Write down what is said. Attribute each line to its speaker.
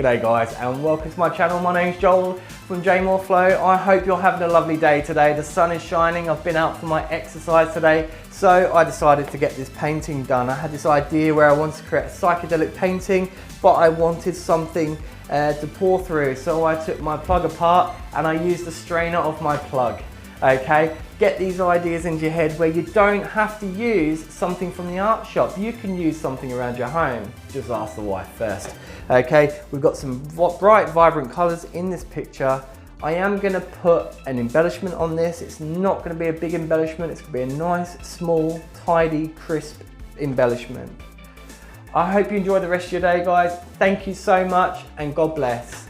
Speaker 1: G'day guys and welcome to my channel. My name's Joel from J.Moore Flow. I hope you're having a lovely day today. The sun is shining. I've been out for my exercise today, so I decided to get this painting done. I had this idea where I wanted to create a psychedelic painting, but I wanted something to pour through. So I took my plug apart and I used the strainer of my plug. Okay, get these ideas into your head where you don't have to use something from the art shop. You can use something around your home. Just ask the wife first. Okay, we've got some bright, vibrant colors in this picture. I am going to put an embellishment on this. It's not going to be a big embellishment. It's going to be a nice, small, tidy, crisp embellishment. I hope you enjoy the rest of your day, guys. Thank you so much and God bless.